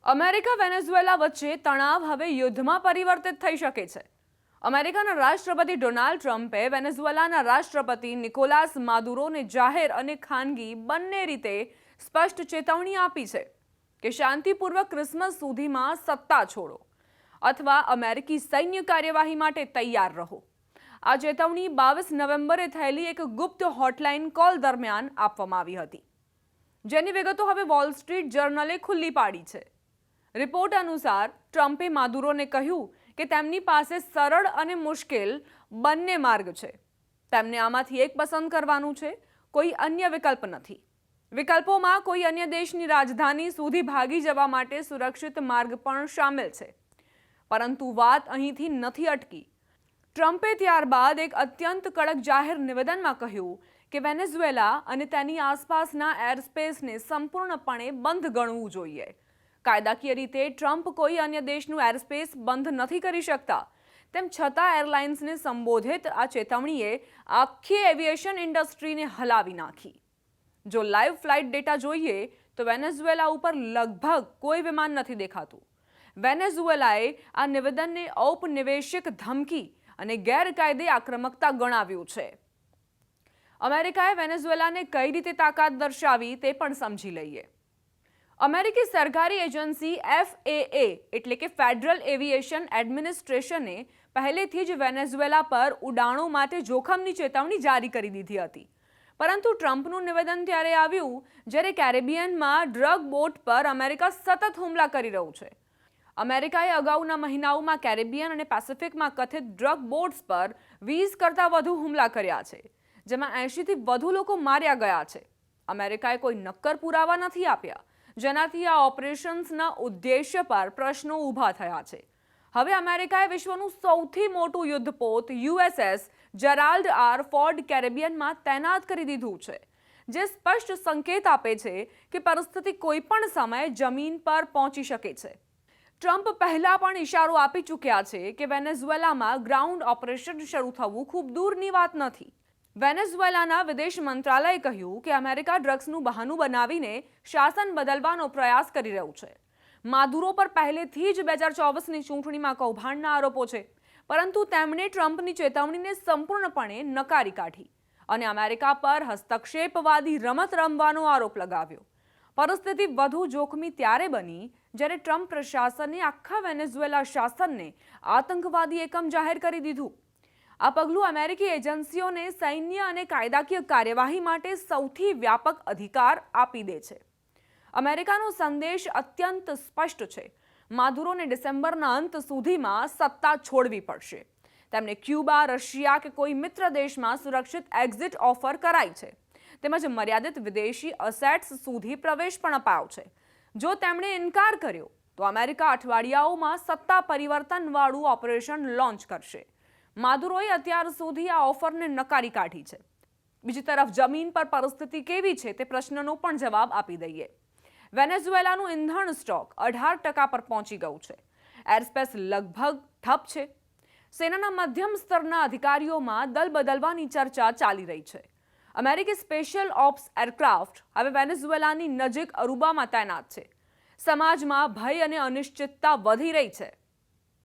America Venezuela વચ્ચે તણાવ હવે યુદ્ધમાં પરિવર્તિત થઈ શકે છે। અમેરિકાના રાષ્ટ્રપતિ ડોનાલ્ડ ટ્રમ્પે વેનેઝુએલાના રાષ્ટ્રપતિ નિકોલાસ માદુરોને જાહેર અને ખાનગી બંને રીતે સ્પષ્ટ ચેતવણી આપી છે કે શાંતિપૂર્વક ક્રિસમસ સુધીમાં સત્તા છોડો અથવા અમેરિકી સૈન્ય કાર્યવાહી માટે તૈયાર રહો। આ ચેતવણી 22 નવેમ્બરે થયેલી એક ગુપ્ત હોટલાઇન કોલ દરમિયાન આપવામાં આવી હતી, જેની વિગતો હવે વોલ સ્ટ્રીટ જર્નલે ખુલ્લી પાડી છે। રિપોર્ટ અનુસાર ટ્રમ્પે માદુરોને કહ્યું કે તેમની પાસે સરળ અને મુશ્કેલ બંને માર્ગ છે। તેમને આમાંથી એક પસંદ કરવાનું છે, કોઈ અન્ય વિકલ્પ નથી। વિકલ્પોમાં કોઈ અન્ય દેશની રાજધાની સુધી ભાગી જવા માટે સુરક્ષિત માર્ગ પણ શામેલ છે, પરંતુ વાત અહીંથી નથી અટકી। ટ્રમ્પે ત્યારબાદ એક અત્યંત કડક જાહેર નિવેદનમાં કહ્યું કે વેનેઝુએલા અને તેની આસપાસના એરસ્પેસને સંપૂર્ણપણે બંધ ગણવું જોઈએ। કાયદાકીય રીતે ટ્રમ્પ કોઈ અન્ય દેશનું એરસ્પેસ બંધ નથી કરી શકતા, તેમ છતાં એરલાઇન્સને સંબોધિત આ ચેતવણીએ આખી એવિએશન ઇન્ડસ્ટ્રીને હલાવી નાખી। જો લાઈવ ફ્લાઇટ ડેટા જોઈએ તો વેનેઝુએલા ઉપર લગભગ કોઈ વિમાન નથી દેખાતું। વેનેઝુએલાએ આ નિવેદનને ઔપનિવેશિક ધમકી અને ગેરકાયદે આક્રમકતા ગણાવ્યું છે। અમેરિકાએ વેનેઝુએલાને કઈ રીતે તાકાત દર્શાવી તે પણ સમજી લઈએ। અમેરિકી સરકારી એજન્સી FAA એટલે કે ફેડરલ એવિએશન એડમિનિસ્ટ્રેશને પહેલેથી જ વેનેઝુએલા પર ઉડાણો માટે જોખમની ચેતવણી જારી કરી દીધી હતી, પરંતુ ટ્રમ્પનું નિવેદન ત્યારે આવ્યું જ્યારે કેરેબિયનમાં ડ્રગ બોટ પર અમેરિકા સતત હુમલા કરી રહ્યું છે। અમેરિકાએ અગાઉના મહિનાઓમાં કેરેબિયન અને પેસિફિકમાં કથિત ડ્રગ બોટ્સ પર 20 કરતાં વધુ હુમલા કર્યા છે, જેમાં 80થી વધુ લોકો માર્યા ગયા છે। અમેરિકાએ કોઈ નક્કર પુરાવા નથી આપ્યા, જેનાથી આ ઓપરેશન્સના ઉદ્દેશ્ય પર પ્રશ્નો ઊભા થયા છે। હવે અમેરિકાએ વિશ્વનું સૌથી મોટું યુદ્ધપોત USS જેરાલ્ડ R ફોર્ડ કેરેબિયનમાં તૈનાત કરી દીધું છે, જે સ્પષ્ટ સંકેત આપે છે કે પરિસ્થિતિ કોઈ પણ સમયે જમીન પર પહોંચી શકે છે। ટ્રમ્પ પહેલા પણ ઇશારો આપી ચૂક્યા છે કે વેનેઝુએલામાં ગ્રાઉન્ડ ઓપરેશન શરૂ થવું ખૂબ દૂરની વાત નથી। વેનેઝુએલાના વિદેશ મંત્રાલયે કહ્યું કે અમેરિકા ડ્રગ્સનું બહાનું બનાવીને શાસન બદલવાનો પ્રયાસ કરી રહ્યું છે। માદુરો પર પહેલેથી જ 2024ની ચૂંટણીમાં કૌભાંડના આરોપો છે, પરંતુ તેમણે ટ્રમ્પની ચેતવણીને સંપૂર્ણપણે નકારી કાઢી અને અમેરિકા પર હસ્તક્ષેપવાદી રમત રમવાનો આરોપ લગાવ્યો। પરિસ્થિતિ વધુ જોખમી ત્યારે બની જ્યારે ટ્રમ્પ પ્રશાસને આખા વેનેઝુએલા શાસનને આતંકવાદી એકમ જાહેર કરી દીધું। આ પગલું અમેરિકી એજન્સીઓને સૈન્ય અને કાયદાકીય કાર્યવાહી માટે સૌથી વ્યાપક અધિકાર આપી દે છે। અમેરિકાનો સંદેશ અત્યંત સ્પષ્ટ છે, માદુરોને ડિસેમ્બરના અંત સુધીમાં સત્તા છોડવી પડશે। તેમને ક્યુબા, રશિયા કે કોઈ મિત્ર દેશમાં સુરક્ષિત એક્ઝિટ ઓફર કરાઈ છે, તેમજ મર્યાદિત વિદેશી અસેટ્સ સુધી પ્રવેશ પણ અપાયો છે। જો તેમણે ઇનકાર કર્યો તો અમેરિકા અઠવાડિયાઓમાં સત્તા પરિવર્તનવાળું ઓપરેશન લોન્ચ કરશે। માદુરોએ અત્યાર સુધી આ ઓફરને નકારી કાઢી છે। બીજી તરફ જમીન પર પરિસ્થિતિ કેવી છે તે પ્રશ્નનો પણ જવાબ આપી દઈએ। વેનેઝુએલાનું ઇંધણ સ્ટોક 18% પર પહોંચી ગયું છે। એરસ્પેસ લગભગ ઠપ છે। સેનાના મધ્યમ સ્તરના અધિકારીઓમાં દલ બદલવાની ચર્ચા ચાલી રહી છે। અમેરિકી સ્પેશિયલ ઓપ્સ એરક્રાફ્ટ હવે વેનેઝુએલાની નજીક અરુબામાં તૈનાત છે। સમાજમાં ભય અને અનિશ્ચિતતા વધી રહી છે।